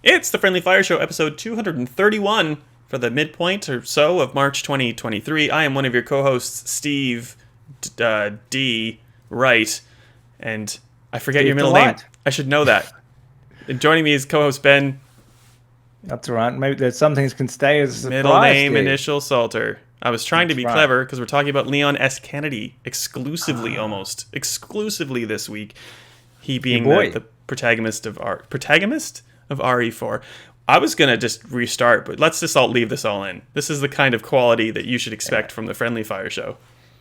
It's the Friendly Fire Show, episode 231 for the midpoint or so of March 2023. I am one of your co-hosts, Steve D. Wright, and I forget Steve your middle name. Delight. I should know that. And joining me is co-host Ben, That's all right. Maybe there's some things can stay as a middle surprise. name, Steve. initial Salter. I was trying to That's be right. clever because we're talking about Leon S. Kennedy exclusively, almost exclusively this week. He being boy. the protagonist of RE4. I was gonna just restart, but let's just all leave this all in. This is the kind of quality that you should expect from the Friendly Fire Show.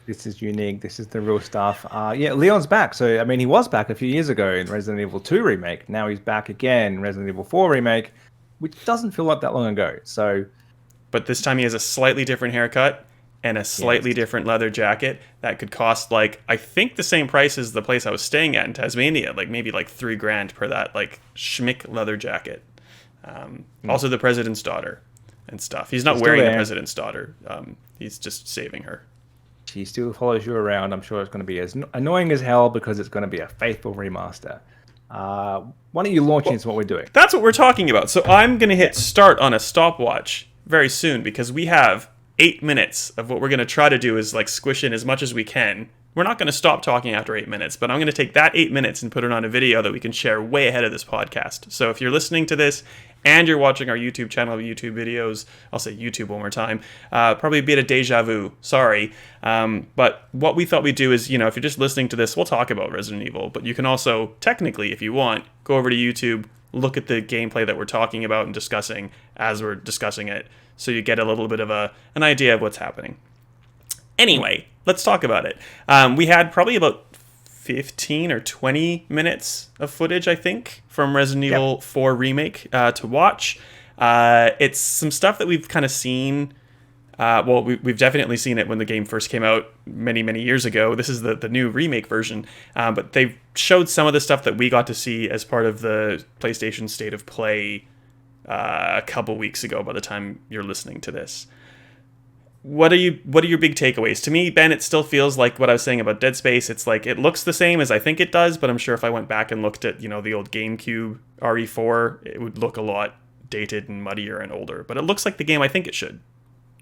This is unique. This is the real stuff. Leon's back. So, I mean, he was back a few years ago in Resident Evil 2 Remake. Now he's back again in Resident Evil 4 Remake, which doesn't feel like that long ago. So, But this time he has a slightly different haircut and a slightly different leather jacket that could cost I think the same price as the place I was staying at in Tasmania, maybe $3,000 per that schmick leather jacket. Also the president's daughter and stuff. He's not wearing the president's daughter. He's just saving her. she still follows you around. I'm sure it's going to be as annoying as hell because it's going to be a faithful remaster. Why don't you launch into what we're doing? That's what we're talking about. So I'm going to hit start on a stopwatch very soon because we have 8 minutes of what we're going to try to do is squish in as much as we can. We're not going to stop talking after 8 minutes, but I'm going to take that 8 minutes and put it on a video that we can share way ahead of this podcast. So if you're listening to this and you're watching our YouTube channel of YouTube videos, I'll say YouTube one more time, probably a bit of deja vu, sorry. But what we thought we'd do is, if you're just listening to this, we'll talk about Resident Evil, but you can also, technically, if you want, go over to YouTube, look at the gameplay that we're talking about and discussing as we're discussing it, so you get a little bit of an idea of what's happening. Anyway, let's talk about it. We had probably about 15 or 20 minutes of footage, I think, from Resident Evil 4 Remake to watch. It's some stuff that we've kind of seen. We've definitely seen it when the game first came out many, many years ago. This is the new remake version. But they've showed some of the stuff that we got to see as part of the PlayStation State of Play a couple weeks ago by the time you're listening to this. What are your big takeaways? To me, Ben, it still feels like what I was saying about Dead Space. It's it looks the same as I think it does, but I'm sure if I went back and looked at, the old GameCube RE4, it would look a lot dated and muddier and older. But it looks like the game I think it should.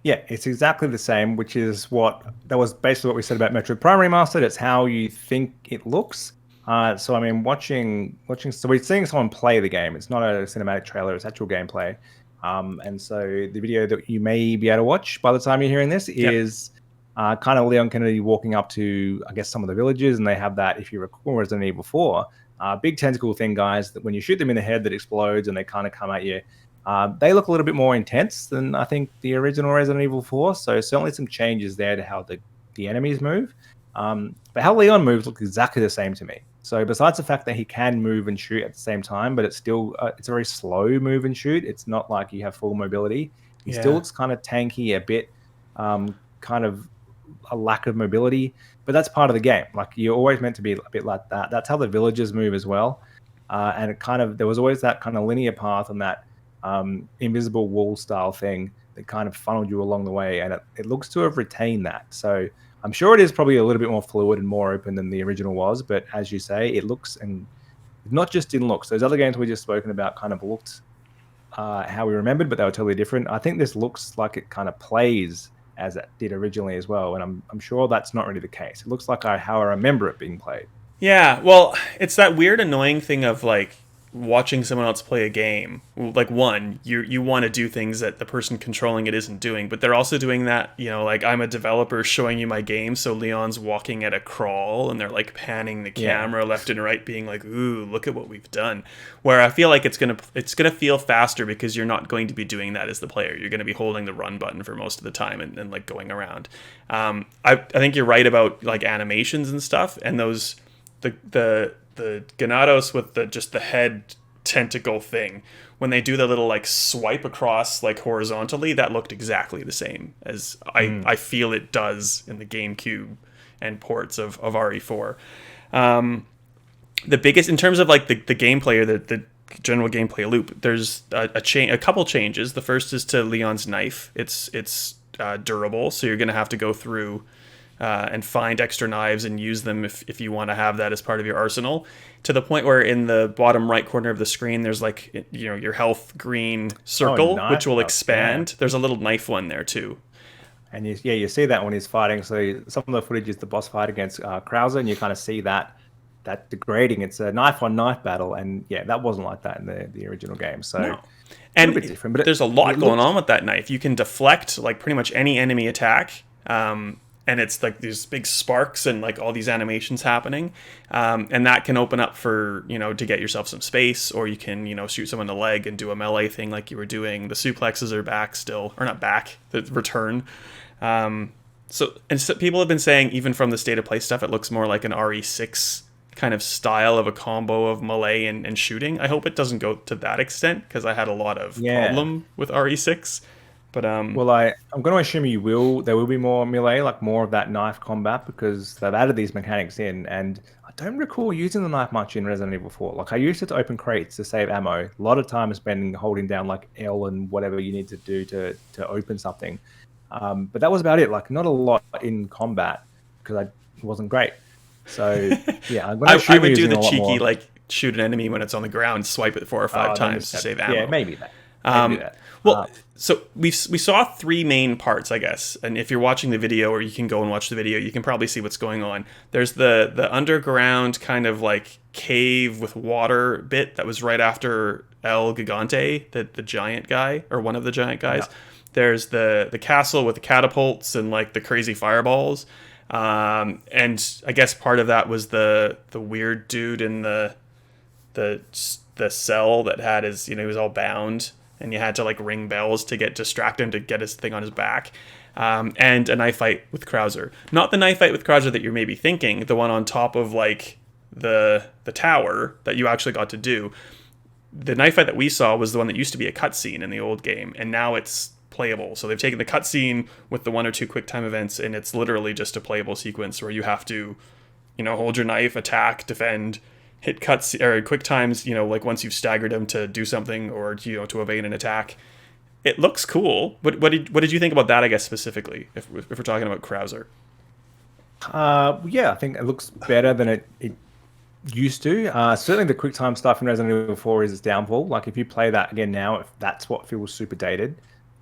Yeah, it's exactly the same, which is that was basically what we said about Metroid Prime Remastered. It's how you think it looks. So I mean, so we're seeing someone play the game. It's not a cinematic trailer; it's actual gameplay. And so the video that you may be able to watch by the time you're hearing this is kind of Leon Kennedy walking up to, I guess, some of the villages, and they have that, if you recall, Resident Evil 4, big tentacle thing, guys, that when you shoot them in the head that explodes and they kind of come at you. They look a little bit more intense than I think the original Resident Evil 4, so certainly some changes there to how the enemies move. But how Leon moves looks exactly the same to me. So besides the fact that he can move and shoot at the same time, but it's still it's a very slow move and shoot. It's not like you have full mobility. He still looks kind of tanky, a bit kind of a lack of mobility. But that's part of the game. You're always meant to be a bit like that. That's how the villagers move as well. And there was always that kind of linear path and that invisible wall style thing that kind of funneled you along the way. And it looks to have retained that. So I'm sure it is probably a little bit more fluid and more open than the original was, but as you say, it looks, and not just in looks. Those other games we just spoken about kind of looked how we remembered, but they were totally different. I think this looks like it kind of plays as it did originally as well, and I'm sure that's not really the case. It looks like how I remember it being played. Yeah, well, it's that weird, annoying thing of watching someone else play a game. One, you want to do things that the person controlling it isn't doing, but they're also doing that, I'm a developer showing you my game, so Leon's walking at a crawl and they're panning the camera left and right, being ooh, look at what we've done. Where I feel like it's gonna feel faster because you're not going to be doing that as the player. You're gonna be holding the run button for most of the time and going around. I think you're right about animations and stuff, and those the Ganados with just the head tentacle thing, when they do the little swipe across horizontally, that looked exactly the same as I feel it does in the GameCube and ports of RE4. The biggest, in terms of the gameplay or the general gameplay loop, there's a couple changes. The first is to Leon's knife. It's durable, so you're gonna have to go through and find extra knives and use them if you want to have that as part of your arsenal. To the point where in the bottom right corner of the screen, there's like your health green Oh, circle, which knife will stuff. Yeah. expand. There's a little knife one there too. And you see that when he's fighting. So some of the footage is the boss fight against Krauser, and you kind of see that degrading. It's a knife on knife battle, and yeah, that wasn't like that in the original game. So No. a And little bit different, but there's a lot it going looks on with that knife. You can deflect like pretty much any enemy attack. And it's like these big sparks and like all these animations happening. And that can open up for, to get yourself some space, or you can, shoot someone in the leg and do a melee thing like you were doing. The suplexes are back still, or not back, the return. So people have been saying, even from the state of play stuff, it looks more like an RE6 kind of style of a combo of melee and shooting. I hope it doesn't go to that extent, because I had a lot of problem with RE6. But well, I'm going to assume there will be more melee, like more of that knife combat, because they've added these mechanics in, and I don't recall using the knife much in Resident Evil 4. Like I used it to open crates to save ammo. A lot of time spent holding down like L and whatever you need to do to open something. But that was about it. Like not a lot in combat, because it wasn't great. So yeah, I'm going to assume I would do the using a lot cheeky more. like shoot an enemy when it's on the ground, swipe it 4 or 5 times to save ammo. Yeah, maybe that. Maybe that. Well, so we saw 3 main parts, I guess. And if you're watching the video, or you can go and watch the video, you can probably see what's going on. There's the underground kind of like cave with water bit that was right after El Gigante, the giant guy, or one of the giant guys. Yeah. There's the castle with the catapults and like the crazy fireballs. And I guess part of that was the weird dude in the cell that had his, he was all bound, and you had to like ring bells to distract him to get his thing on his back. And a knife fight with Krauser. Not the knife fight with Krauser that you're maybe thinking, the one on top of like the tower that you actually got to do. The knife fight that we saw was the one that used to be a cutscene in the old game, and now it's playable. So they've taken the cutscene with the 1 or 2 quick time events, and it's literally just a playable sequence where you have to, hold your knife, attack, defend, hit cuts or quick times, like once you've staggered them to do something, or to evade an attack. It looks cool. What did you think about that, I guess, specifically, if we're talking about Krauser? Yeah, I think it looks better than it used to. Certainly the quick time stuff in Resident Evil 4 is its downfall. Like if you play that again now, if that's what feels super dated.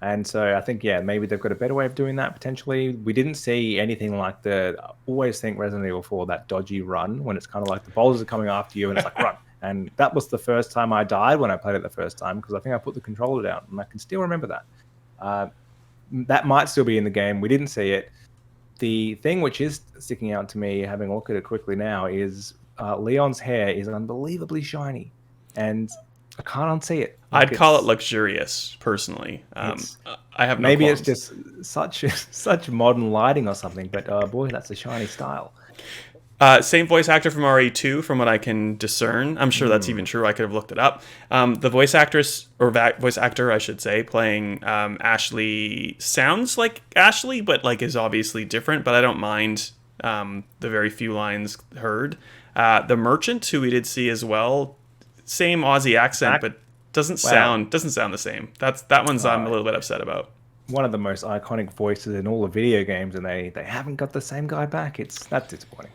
And so I think, yeah, maybe they've got a better way of doing that potentially. We didn't see anything like I always think Resident Evil 4, that dodgy run, when it's kind of like the boulders are coming after you and it's like, run. And that was the first time I died when I played it the first time, because I think I put the controller down, and I can still remember that. That might still be in the game. We didn't see it. The thing which is sticking out to me, having a look at it quickly now, is Leon's hair is unbelievably shiny, and I can't unsee it. I'd call it luxurious, personally. I have no maybe qualms. It's just such modern lighting or something, but boy, that's a shiny style. Same voice actor from RE2, from what I can discern. I'm sure that's even true. I could have looked it up. The voice actress, or voice actor, I should say, playing Ashley sounds like Ashley, but like is obviously different. But I don't mind the very few lines heard. The merchant, who we did see as well, same Aussie accent, but doesn't sound the same. That one's I'm a little bit upset about. One of the most iconic voices in all the video games, and they haven't got the same guy back. That's disappointing.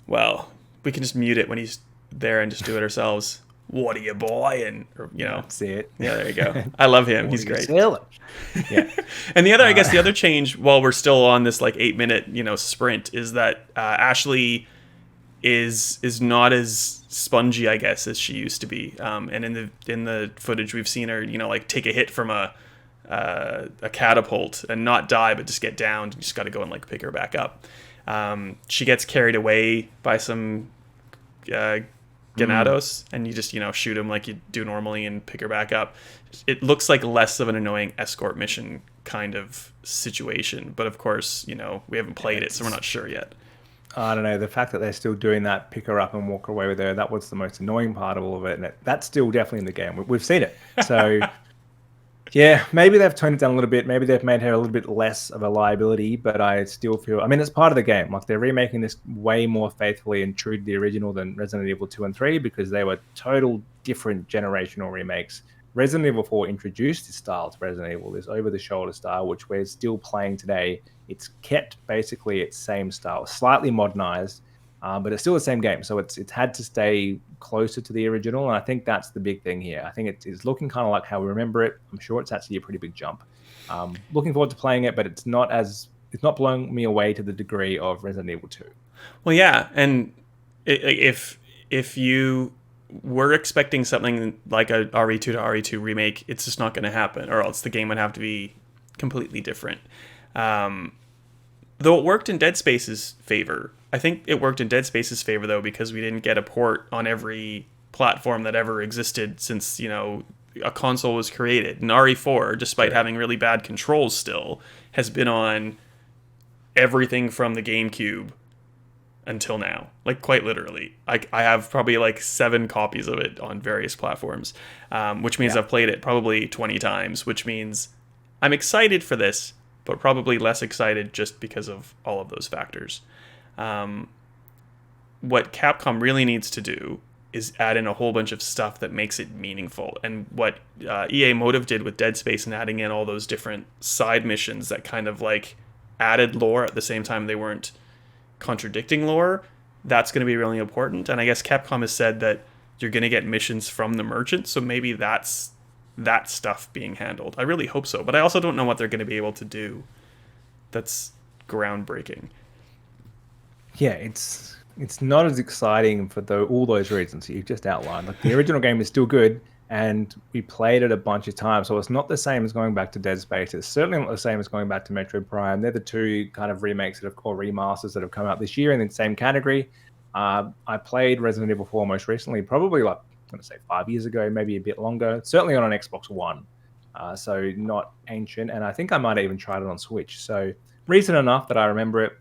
Well, we can just mute it when he's there and just do it ourselves. What are you, boy? And That's it. Yeah, there you go. I love him. He's great. Yeah. And the other, I guess, the other change, while we're still on this like 8-minute sprint, is that Ashley is not as spongy, I guess, as she used to be. And in the footage, we've seen her, like take a hit from a catapult and not die, but just get downed. You just got to go and like pick her back up. She gets carried away by some Ganados, and you just shoot him like you do normally and pick her back up. It looks like less of an annoying escort mission kind of situation, but of course we haven't played it, so we're not sure yet. I don't know, the fact that they're still doing that, pick her up and walk away with her, that was the most annoying part of all of it, and that's still definitely in the game. We've seen it, so yeah, maybe they've toned it down a little bit. Maybe they've made her a little bit less of a liability, but I still feel, it's part of the game. Like, they're remaking this way more faithfully and true to the original than Resident Evil 2 and 3, because they were total different generational remakes, Resident Evil 4 introduced this style to Resident Evil, this over-the-shoulder style, which we're still playing today. It's kept basically its same style, slightly modernized, but it's still the same game. So it's had to stay closer to the original, and I think that's the big thing here. I think it's looking kind of like how we remember it. I'm sure it's actually a pretty big jump. Looking forward to playing it, but it's not blowing me away to the degree of Resident Evil 2. Well, yeah, and if you were expecting something like a RE2 to RE2 remake, it's just not going to happen, or else the game would have to be completely different. Though it worked in Dead Space's favor. I think it worked in Dead Space's favor, though, because we didn't get a port on every platform that ever existed since, a console was created. And RE4, despite having really bad controls still, has been on everything from the GameCube until now. Like, quite literally. I have probably like 7 copies of it on various platforms, which means I've played it probably 20 times, which means I'm excited for this, but probably less excited just because of all of those factors. What Capcom really needs to do is add in a whole bunch of stuff that makes it meaningful. And what EA Motive did with Dead Space and adding in all those different side missions that kind of like added lore at the same time they weren't contradicting lore, that's going to be really important. And I guess Capcom has said that you're going to get missions from the merchant, so maybe that's that stuff being handled. I really hope so, but I also don't know what they're going to be able to do that's groundbreaking. Yeah, it's not as exciting for all those reasons that you've just outlined. Like, the original game is still good, and we played it a bunch of times, so it's not the same as going back to Dead Space. It's certainly not the same as going back to Metroid Prime. They're the two kind of remakes or remasters that have come out this year in the same category. I played Resident Evil 4 most recently, probably like, I'm going to say 5 years ago, maybe a bit longer, certainly on an Xbox One. So not ancient, and I think I might have even tried it on Switch. So recent enough that I remember it.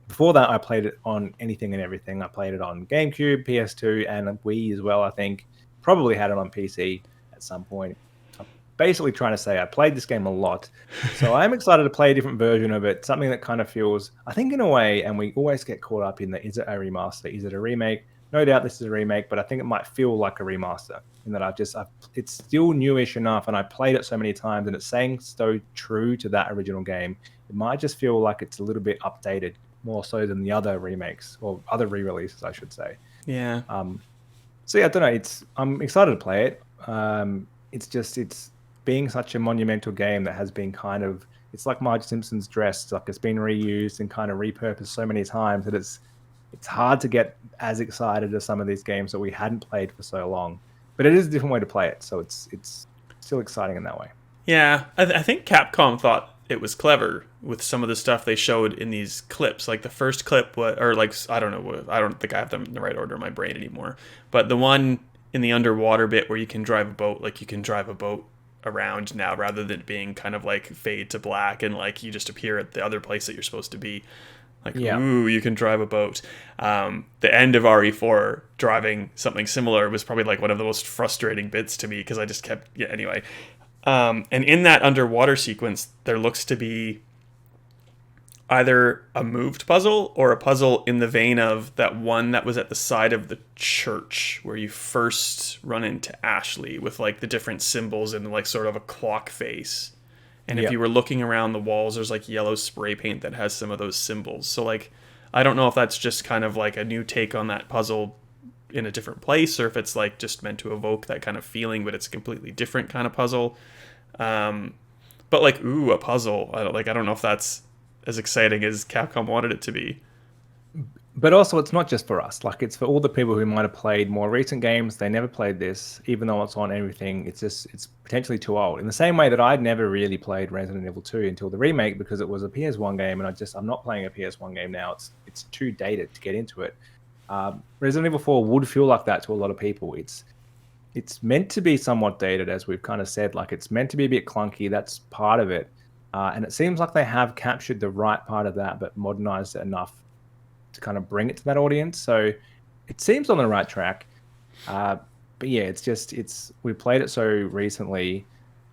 Before that, I played it on anything and everything. I played it on GameCube, PS2, and Wii as well, I think. Probably had it on PC at some point. I'm basically trying to say I played this game a lot. So I'm excited to play a different version of it, something that kind of feels, I think in a way, and we always get caught up in is it a remaster? Is it a remake? No doubt this is a remake, but I think it might feel like a remaster in that it's still newish enough, and I played it so many times, and it's saying so true to that original game. It might just feel like it's a little bit updated, more so than the other remakes or other re-releases, I should say. Yeah. So yeah, I don't know. I'm excited to play it. It's being such a monumental game that has been it's like Marge Simpson's dress. Like, it's been reused and kind of repurposed so many times that it's hard to get as excited as some of these games that we hadn't played for so long. But it is a different way to play it, so it's still exciting in that way. Yeah, I think Capcom thought it was clever with some of the stuff they showed in these clips. Like the first clip, I don't know, I don't think I have them in the right order in my brain anymore. But the one in the underwater bit where you can drive a boat, like you can drive a boat around now rather than being kind of like fade to black and like you just appear at the other place that you're supposed to be. Like, ooh, you can drive a boat. The end of RE4 driving something similar was probably like one of the most frustrating bits to me because I just kept, anyway. And in that underwater sequence, there looks to be either a moved puzzle or a puzzle in the vein of that one that was at the side of the church where you first run into Ashley with like the different symbols and like sort of a clock face. And if you were looking around the walls, there's like yellow spray paint that has some of those symbols. So like, I don't know if that's just kind of like a new take on that puzzle in a different place, or if it's like just meant to evoke that kind of feeling, but it's a completely different kind of puzzle. But like, ooh, a puzzle. I don't know if that's as exciting as Capcom wanted it to be. But also, it's not just for us. Like, it's for all the people who might have played more recent games. They never played this, even though it's on everything. It's potentially too old. In the same way that I'd never really played Resident Evil 2 until the remake because it was a PS1 game, and I'm not playing a PS1 game now. It's too dated to get into it. Resident Evil 4 would feel like that to a lot of people. It's meant to be somewhat dated, as we've kind of said. Like, it's meant to be a bit clunky. That's part of it. And it seems like they have captured the right part of that, but modernized it enough to kind of bring it to that audience. So it seems on the right track. But yeah, we played it so recently.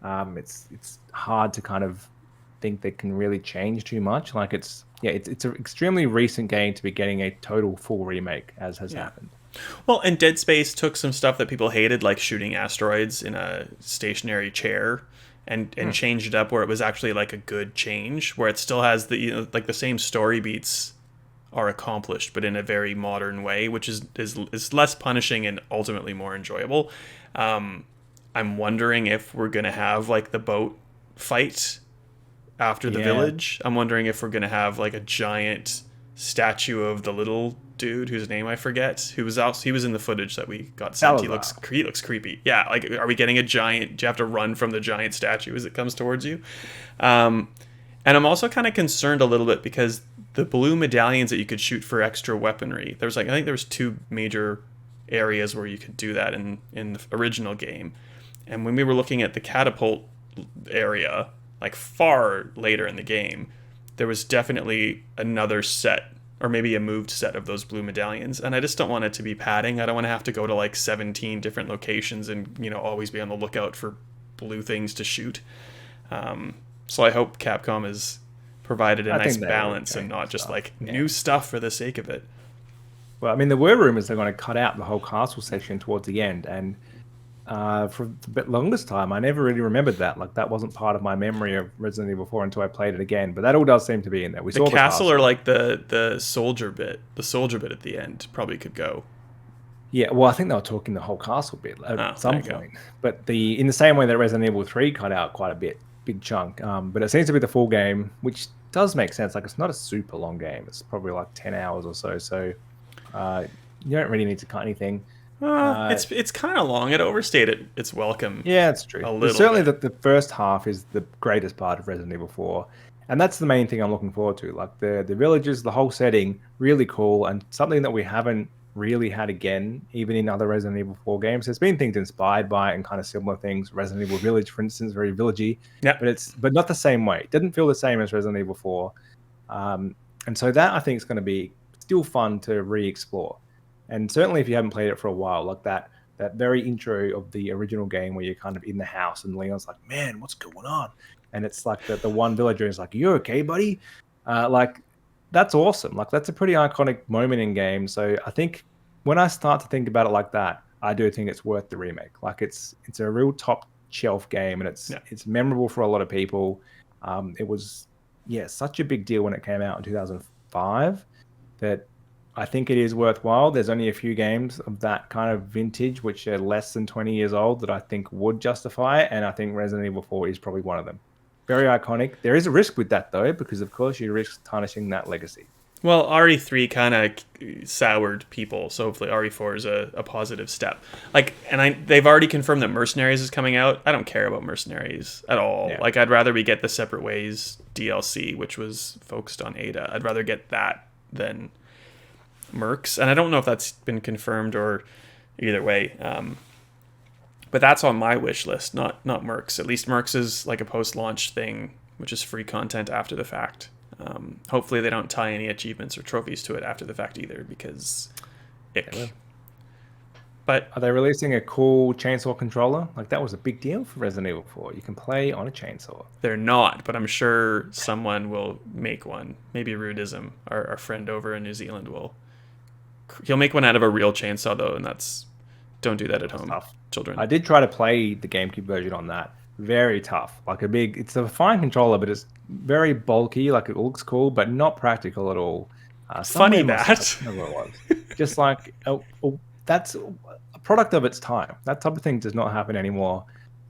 It's hard to kind of think they can really change too much. Like, it's an extremely recent game to be getting a total full remake, as has happened. Well, and Dead Space took some stuff that people hated, like shooting asteroids in a stationary chair, and changed it up where it was actually like a good change, where it still has the like the same story beats are accomplished, but in a very modern way, which is less punishing and ultimately more enjoyable. I'm wondering if we're gonna have like the boat fight after the Yeah, village. I'm wondering if we're gonna have like a giant statue of the little dude whose name I forget, who was out. He was in the footage that we got sent. Salazar. He looks creepy. Yeah, like are we getting a giant? Do you have to run from the giant statue as it comes towards you? Um, and I'm also kind of concerned a little bit because the blue medallions that you could shoot for extra weaponry. There's like I think there was two major areas where you could do that in the original game. And when we were looking at the catapult area, like far later in the game, there was definitely another set or maybe a moved set of those blue medallions. And I just don't want it to be padding. I don't want to have to go to like 17 different locations and, always be on the lookout for blue things to shoot. So I hope Capcom has provided a nice balance and not just like new stuff for the sake of it. Well, I mean, there were rumors they're going to cut out the whole castle section towards the end, and for the longest time, I never really remembered that. Like, that wasn't part of my memory of Resident Evil 4 until I played it again. But that all does seem to be in there. We saw the castle or like the soldier bit. The soldier bit at the end probably could go. Yeah, well, I think they were talking the whole castle bit at some point. But in the same way that Resident Evil 3 cut out quite a big chunk. But it seems to be the full game, which does make sense. Like, it's not a super long game. It's probably like 10 hours or so. So you don't really need to cut anything. It's kind of long. It overstayed its welcome. Yeah, it's true. A little certainly, bit. the first half is the greatest part of Resident Evil 4, and that's the main thing I'm looking forward to. Like the villages, the whole setting, really cool, and something that we haven't really had again, even in other Resident Evil 4 games. There's been things inspired by it and kind of similar things. Resident Evil Village, for instance, very villagey, yeah, but not the same way. It didn't feel the same as Resident Evil 4, and so that I think is going to be still fun to re-explore. And certainly if you haven't played it for a while, like that very intro of the original game where you're kind of in the house and Leon's like, man, what's going on? And it's like the one villager is like, you okay, buddy? Like, that's awesome. Like, that's a pretty iconic moment in game. So I think when I start to think about it like that, I do think it's worth the remake. Like, it's a real top shelf game, and it's memorable for a lot of people. It was, such a big deal when it came out in 2005 that I think it is worthwhile. There's only a few games of that kind of vintage, which are less than 20 years old, that I think would justify it. And I think Resident Evil 4 is probably one of them. Very iconic. There is a risk with that, though, because, of course, you risk tarnishing that legacy. Well, RE3 kind of soured people, so hopefully RE4 is a positive step. Like, and they've already confirmed that Mercenaries is coming out. I don't care about Mercenaries at all. Yeah. Like, I'd rather we get the Separate Ways DLC, which was focused on Ada. I'd rather get that than Mercs, and I don't know if that's been confirmed or either way. But that's on my wish list, not Mercs. At least Mercs is like a post-launch thing, which is free content after the fact. Hopefully they don't tie any achievements or trophies to it after the fact either, because ick. But are they releasing a cool chainsaw controller? Like, that was a big deal for Resident Evil 4. You can play on a chainsaw. They're not, but I'm sure someone will make one. Maybe Rudism, our friend over in New Zealand, he'll make one out of a real chainsaw, though, and don't do that at home, children. I did try to play the GameCube version on that. Very tough. Like, it's a fine controller, but it's very bulky. Like, it looks cool, but not practical at all. Funny that. Just like, that's a product of its time. That type of thing does not happen anymore.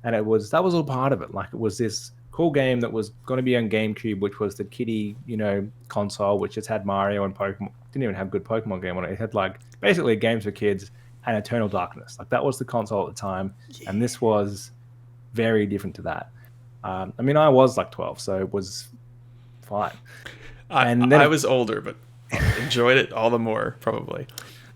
And that was all part of it. Like, it was this cool game that was going to be on GameCube, which was the kiddie, console, which just had Mario and Pokemon. Didn't even have a good Pokemon game on it. It had like basically games for kids and Eternal Darkness. Like, that was the console at the time, and this was very different to that. I mean, I was like 12, so it was fine. I was older, but enjoyed it all the more probably.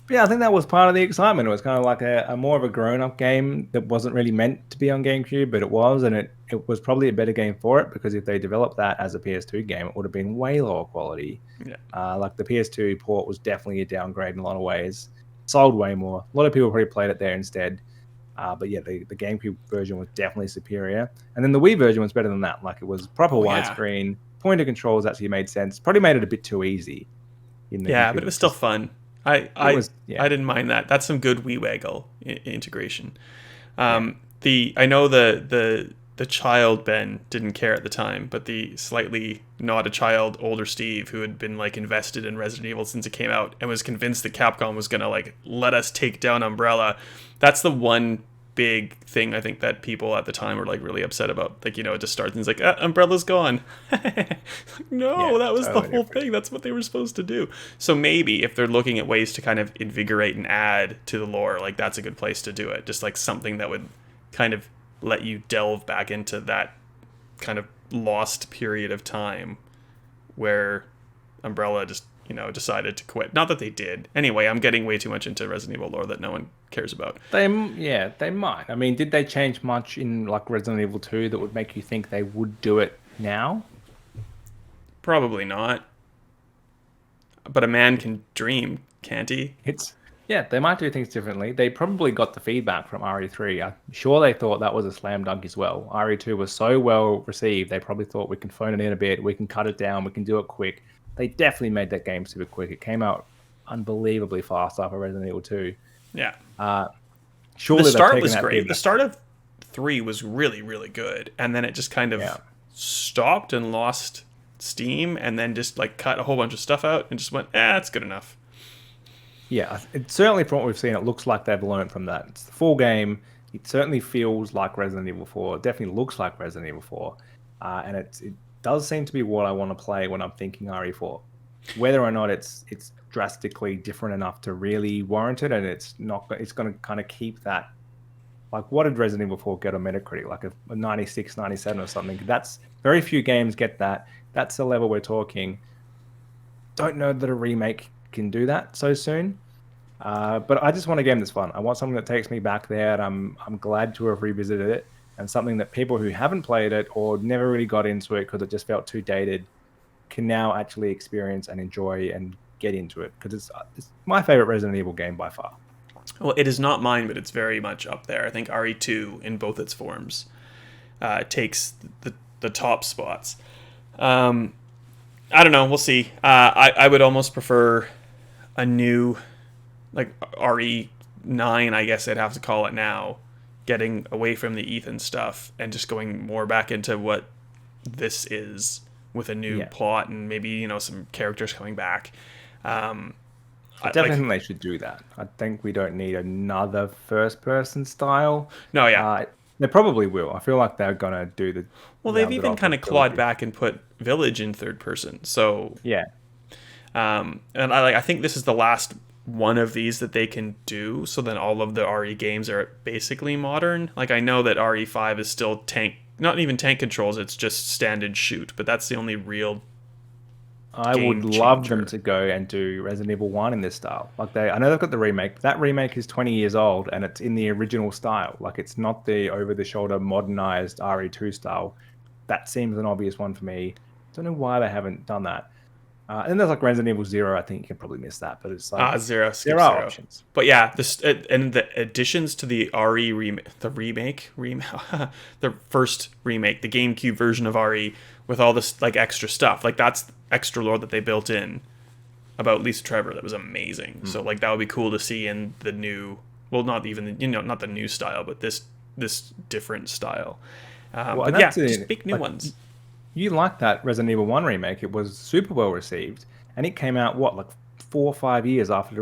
Yeah, I think that was part of the excitement. It was kind of like a more of a grown-up game that wasn't really meant to be on GameCube, but it was, and it was probably a better game for it, because if they developed that as a PS2 game, it would have been way lower quality. Yeah. Like, the PS2 port was definitely a downgrade in a lot of ways. Sold way more. A lot of people probably played it there instead. But yeah, the GameCube version was definitely superior. And then the Wii version was better than that. Like, it was proper widescreen. Pointer controls actually made sense. Probably made it a bit too easy. But it was still fun. I was, yeah. I didn't mind that. That's some good WeWaggle integration. I know the child Ben didn't care at the time, but the slightly not a child older Steve, who had been like invested in Resident Evil since it came out and was convinced that Capcom was gonna like let us take down Umbrella. That's the one big thing I think that people at the time were like really upset about. Like, it just starts and it's like, Umbrella's gone. Like, no, Yeah, that was totally the whole different. thing. That's what they were supposed to do. So maybe if they're looking at ways to kind of invigorate and add to the lore, like that's a good place to do it. Just like something that would kind of let you delve back into that kind of lost period of time where Umbrella just, decided to quit. Not that they did. Anyway, I'm getting way too much into Resident Evil lore that no one cares about. They might. I mean, did they change much in like Resident Evil 2 that would make you think they would do it now? Probably not. But a man can dream, can't he? They might do things differently. They probably got the feedback from RE3. I'm sure they thought that was a slam dunk as well. RE2 was so well received, they probably thought we can phone it in a bit, we can cut it down, we can do it quick. They definitely made that game super quick. It came out unbelievably fast after Resident Evil 2. Yeah. Surely the start they've taken was that great. feedback. The start of 3 was really, really good. And then it just kind of stopped and lost steam and then just like cut a whole bunch of stuff out and just went, that's good enough. Yeah, it certainly from what we've seen, it looks like they've learned from that. It's the full game. It certainly feels like Resident Evil 4. It definitely looks like Resident Evil 4. And it does seem to be what I want to play when I'm thinking RE4. Whether or not it's drastically different enough to really warrant it, and it's going to kind of keep that. Like, what did Resident Evil 4 get on Metacritic? Like a 96, 97 or something. That's very few games get that. That's the level we're talking. Don't know that a remake can do that so soon. But I just want a game that's fun. I want something that takes me back there, and I'm glad to have revisited it, and something that people who haven't played it or never really got into it because it just felt too dated can now actually experience and enjoy and get into it, because it's my favorite Resident Evil game by far. Well, it is not mine, but it's very much up there. I think RE2 in both its forms takes the top spots. I don't know. We'll see. I would almost prefer a new, like RE9, I guess I'd have to call it now, getting away from the Ethan stuff and just going more back into what this is with a new plot and maybe, some characters coming back. I definitely think they should do that. I think we don't need another first-person style. No, yeah. They probably will. I feel like they're going to do the... Well, they've even kind of clawed back and put Village in third person. So... Yeah. And I think this is the last one of these that they can do. So then all of the RE games are basically modern. Like, I know that RE5 is still not even tank controls, it's just stand and shoot. But that's the only real... I would love them to go and do Resident Evil 1 in this style. Like I know they've got the remake, but that remake is 20 years old and it's in the original style. Like, it's not the over-the-shoulder modernized RE2 style. That seems an obvious one for me. Don't know why they haven't done that. And then there's like Resident Evil 0. I think you can probably miss that, but it's like Zero. There are options. But yeah, and the additions to the the first remake, the GameCube version of RE with all this like extra stuff, like that's extra lore that they built in about Lisa Trevor that was amazing. So like that would be cool to see in the new, well, not even not the new style, but this different style. But yeah, just big new ones. You like that Resident Evil 1 remake? It was super well received, and it came out like 4 or 5 years after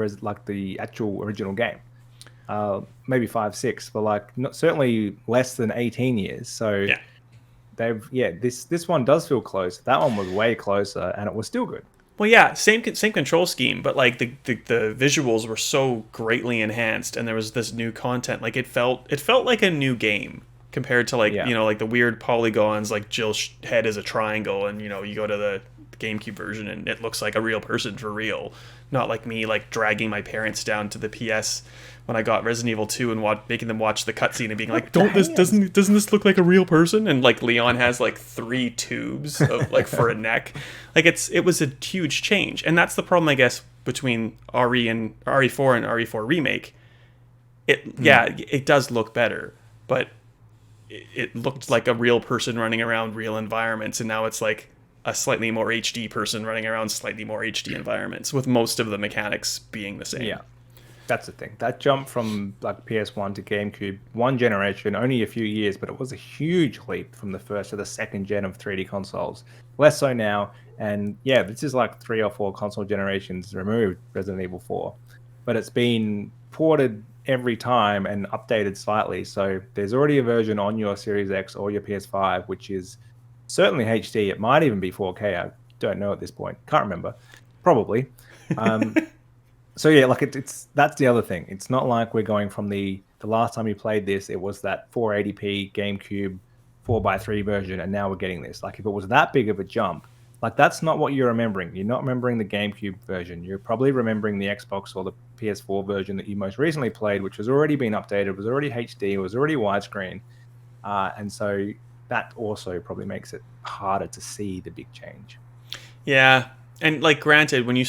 the actual original game. Maybe 5, 6, but like certainly less than 18 years. So this one does feel close. That one was way closer, and it was still good. Well, yeah, same control scheme, but like the visuals were so greatly enhanced, and there was this new content. Like it felt like a new game compared to like like the weird polygons, like Jill's head is a triangle, and you go to the GameCube version and it looks like a real person for real, not like me like dragging my parents down to the PS when I got Resident Evil 2 and making them watch the cutscene and being like, doesn't this look like a real person? And like Leon has like 3 tubes of like for a neck. Like it was a huge change, and that's the problem I guess between RE4 and RE4 remake. It does look better, but it looked like a real person running around real environments, and now it's like a slightly more HD person running around slightly more HD environments, with most of the mechanics being the same. Yeah, that's the thing. That jump from like PS1 to GameCube, one generation, only a few years, but it was a huge leap from the first to the second gen of 3D consoles. Less so now, and yeah, this is like 3 or 4 console generations removed, Resident Evil 4, but it's been ported every time and updated slightly. So there's already a version on your Series X or your PS5, which is certainly HD. It might even be 4K. I don't know at this point. Can't remember. Probably. So yeah, like it's that's the other thing. It's not like we're going from the last time you played this, it was that 480p GameCube 4:3 version, and now we're getting this. Like if it was that big of a jump, like that's not what you're remembering. You're not remembering the GameCube version. You're probably remembering the Xbox or the PS4 version that you most recently played, which was already been updated, was already HD, was already widescreen, and so that also probably makes it harder to see the big change. Yeah, and like granted, when you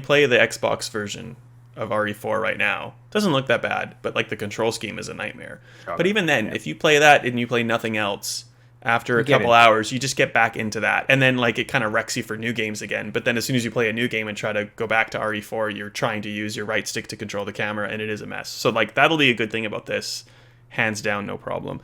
play the Xbox version of RE4 right now, it doesn't look that bad, but like the control scheme is a nightmare. Sure. But even then, if you play that and you play nothing else, after a get couple it. hours, you just get back into that, and then like it kind of wrecks you for new games again. But then as soon as you play a new game and try to go back to RE4, you're trying to use your right stick to control the camera, and it is a mess. So like that'll be a good thing about this, hands down, no problem.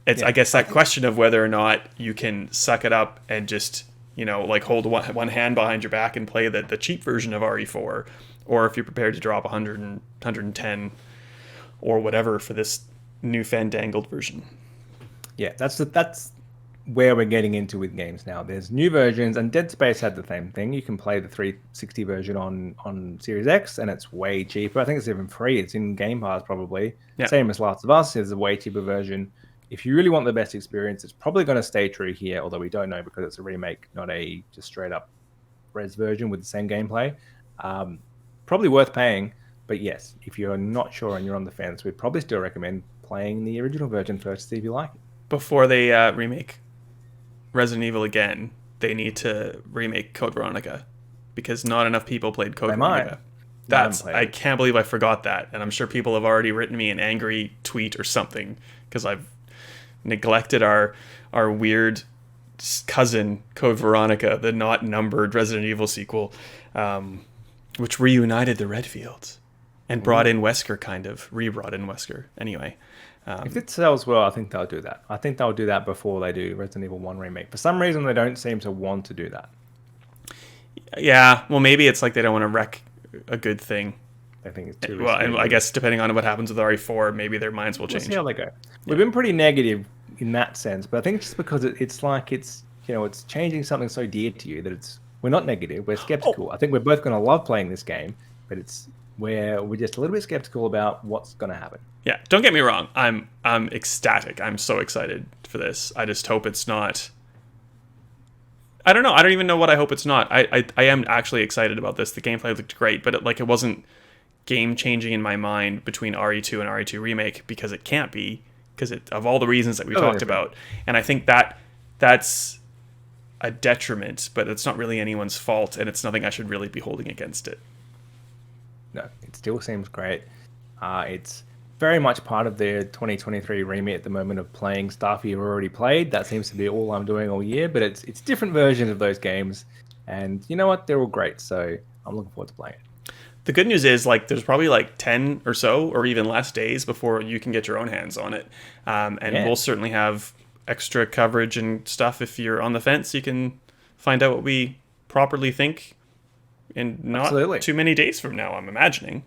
It's I guess that question of whether or not you can suck it up and just like hold one hand behind your back and play the cheap version of RE4, or if you're prepared to drop 100 and 110 or whatever for this new fandangled version. Yeah, that's where we're getting into with games now. There's new versions, and Dead Space had the same thing. You can play the 360 version on Series X, and it's way cheaper. I think it's even free. It's in Game Pass probably. Yeah. Same as Last of Us is a way cheaper version. If you really want the best experience, it's probably going to stay true here, although we don't know because it's a remake, not a just straight up res version with the same gameplay. Probably worth paying, but yes, if you're not sure and you're on the fence, we'd probably still recommend playing the original version first to see if you like it. Before they remake Resident Evil again, they need to remake Code Veronica, because not enough people played Code Veronica. I can't believe I forgot that, and I'm sure people have already written me an angry tweet or something because I've neglected our weird cousin Code Veronica, the not numbered Resident Evil sequel, which reunited the Redfields and brought in Wesker, kind of re-brought in Wesker. Anyway. If it sells well, I think they'll do that. I think they'll do that before they do Resident Evil 1 remake. For some reason, they don't seem to want to do that. Yeah, well, maybe it's like they don't want to wreck a good thing. I think it's too well, and I guess depending on what happens with RE4, maybe their minds will change. We'll see how they go. We've been pretty negative in that sense, but I think it's just because it's like it's changing something so dear to you that we're not negative, we're skeptical. I think we're both going to love playing this game, but we're just a little bit skeptical about what's going to happen. Yeah, don't get me wrong. I'm ecstatic. I'm so excited for this. I just hope it's not. I don't know. I don't even know what I hope it's not. I am actually excited about this. The gameplay looked great, but it wasn't game changing in my mind between RE2 and RE2 remake, because it can't be, because of all the reasons that we talked about. And I think that's a detriment, but it's not really anyone's fault, and it's nothing I should really be holding against it. No, it still seems great. It's very much part of the 2023 remit at the moment of playing stuff you've already played. That seems to be all I'm doing all year, but it's different versions of those games, and you know what? They're all great, so I'm looking forward to playing it. The good news is there's probably 10 or so, or even less days before you can get your own hands on it, we'll certainly have extra coverage and stuff. If you're on the fence, you can find out what we properly think in not too many days from now, I'm imagining.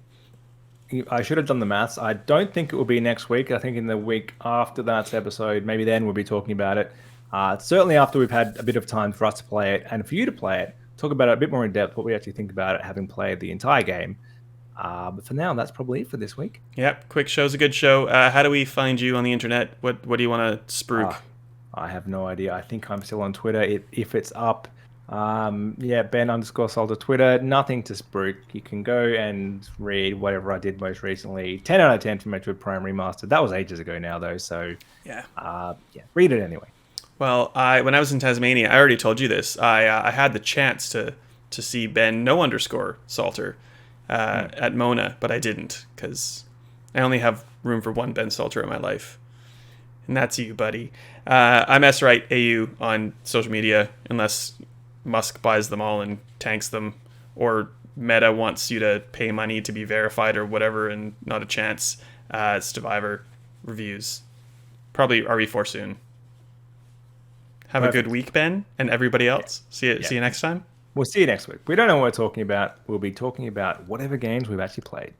I should have done the maths. I don't think it will be next week. I think in the week after that episode, maybe then we'll be talking about it. Certainly after we've had a bit of time for us to play it and for you to play it, talk about it a bit more in depth, what we actually think about it, having played the entire game. But for now, that's probably it for this week. Yep, quick show's a good show. How do we find you on the internet? What do you want to spruik? I have no idea. I think I'm still on Twitter. If it's up, Ben_Salter Twitter. Nothing to spruik. You can go and read whatever I did most recently. 10 out of 10 for Metroid Prime Remastered. That was ages ago now, though. So read it anyway. Well, when I was in Tasmania, I already told you this. I had the chance to see Ben _Salter at Mona, but I didn't, because I only have room for one Ben Salter in my life. And that's you, buddy. I'm SWright AU on social media, unless Musk buys them all and tanks them, or Meta wants you to pay money to be verified or whatever, and not a chance. Stevivor reviews. Probably RE4 soon. Have a good week, Ben, and everybody else. See you next time. We'll see you next week. We don't know what we're talking about. We'll be talking about whatever games we've actually played.